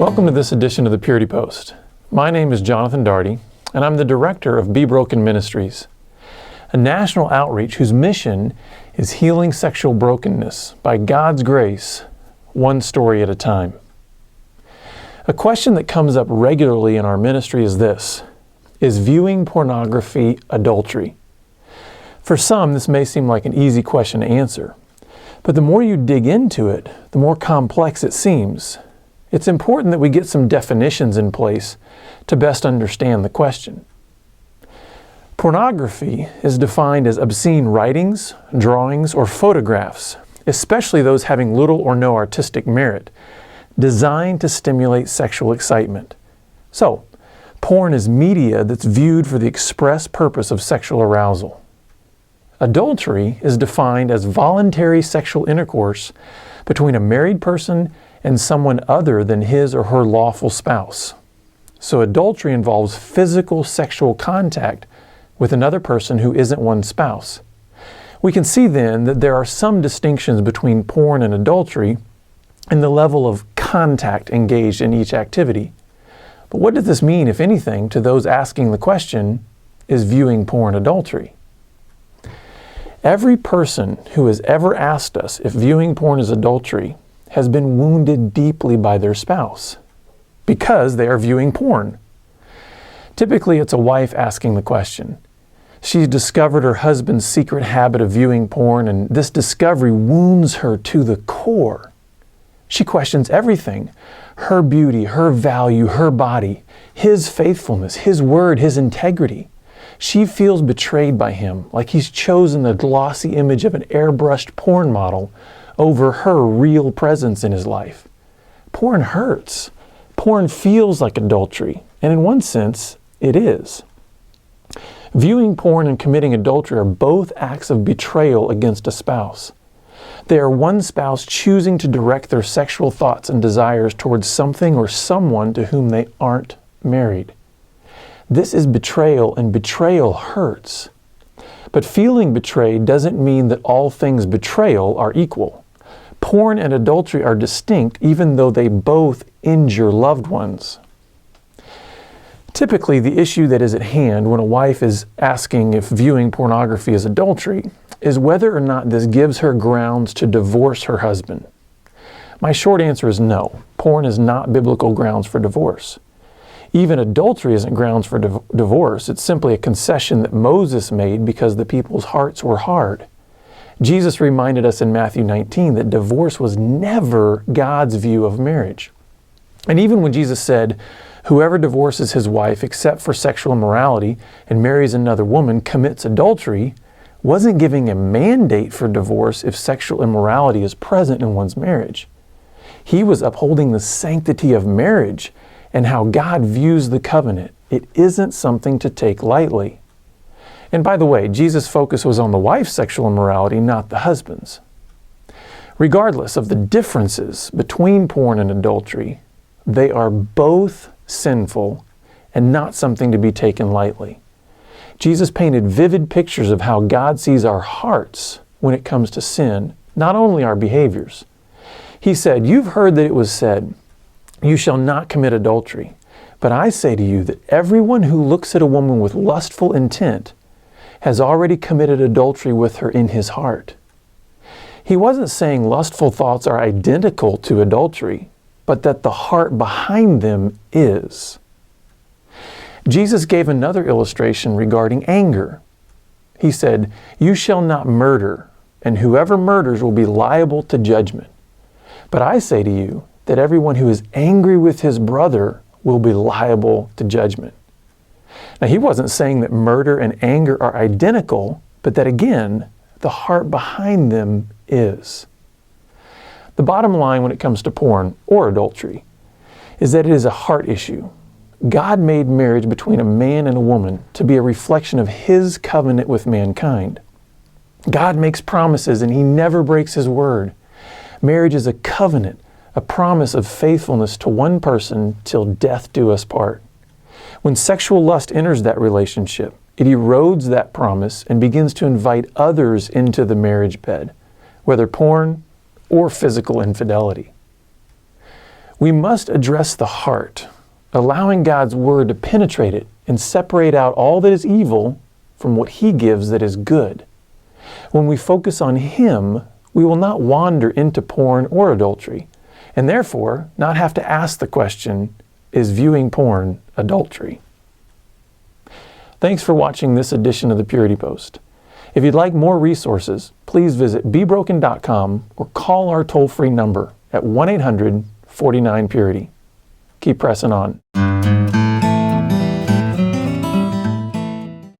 Welcome to this edition of the Purity Post. My name is Jonathan Daugherty, and I'm the director of Be Broken Ministries, a national outreach whose mission is healing sexual brokenness by God's grace, one story at a time. A question that comes up regularly in our ministry is this: is viewing pornography adultery? For some, this may seem like an easy question to answer, but the more you dig into it, the more complex it seems. It's important that we get some definitions in place to best understand the question. Pornography is defined as obscene writings, drawings, or photographs, especially those having little or no artistic merit, designed to stimulate sexual excitement. So, porn is media that's viewed for the express purpose of sexual arousal. Adultery is defined as voluntary sexual intercourse between a married person and someone other than his or her lawful spouse. So adultery involves physical sexual contact with another person who isn't one's spouse. We can see then that there are some distinctions between porn and adultery in the level of contact engaged in each activity. But what does this mean, if anything, to those asking the question, is viewing porn adultery? Every person who has ever asked us if viewing porn is adultery has been wounded deeply by their spouse because they are viewing porn. Typically, it's a wife asking the question. She's discovered her husband's secret habit of viewing porn, and this discovery wounds her to the core. She questions everything: her beauty, her value, her body, his faithfulness, his word, his integrity. She feels betrayed by him, like he's chosen the glossy image of an airbrushed porn model over her real presence in his life. Porn hurts. Porn feels like adultery, and in one sense, it is. Viewing porn and committing adultery are both acts of betrayal against a spouse. They are one spouse choosing to direct their sexual thoughts and desires towards something or someone to whom they aren't married. This is betrayal, and betrayal hurts. But feeling betrayed doesn't mean that all things betrayal are equal. Porn and adultery are distinct even though they both injure loved ones. Typically, the issue that is at hand when a wife is asking if viewing pornography is adultery is whether or not this gives her grounds to divorce her husband. My short answer is no. Porn is not biblical grounds for divorce. Even adultery isn't grounds for divorce. It's simply a concession that Moses made because the people's hearts were hard. Jesus reminded us in Matthew 19 that divorce was never God's view of marriage. And even when Jesus said, "Whoever divorces his wife except for sexual immorality and marries another woman commits adultery," wasn't giving a mandate for divorce if sexual immorality is present in one's marriage. He was upholding the sanctity of marriage and how God views the covenant. It isn't something to take lightly. And by the way, Jesus' focus was on the wife's sexual immorality, not the husband's. Regardless of the differences between porn and adultery, they are both sinful and not something to be taken lightly. Jesus painted vivid pictures of how God sees our hearts when it comes to sin, not only our behaviors. He said, "You've heard that it was said, 'You shall not commit adultery.' But I say to you that everyone who looks at a woman with lustful intent has already committed adultery with her in his heart." He wasn't saying lustful thoughts are identical to adultery, but that the heart behind them is. Jesus gave another illustration regarding anger. He said, "You shall not murder, and whoever murders will be liable to judgment. But I say to you that everyone who is angry with his brother will be liable to judgment." Now, he wasn't saying that murder and anger are identical, but that again, the heart behind them is. The bottom line when it comes to porn or adultery is that it is a heart issue. God made marriage between a man and a woman to be a reflection of His covenant with mankind. God makes promises and He never breaks His word. Marriage is a covenant, a promise of faithfulness to one person till death do us part. When sexual lust enters that relationship, it erodes that promise and begins to invite others into the marriage bed, whether porn or physical infidelity. We must address the heart, allowing God's Word to penetrate it and separate out all that is evil from what He gives that is good. When we focus on Him, we will not wander into porn or adultery, and therefore not have to ask the question, is viewing porn adultery? Thanks for watching this edition of the Purity Post. If you'd like more resources, please visit BeBroken.com or call our toll-free number at 1-800-49-PURITY. Keep pressing on.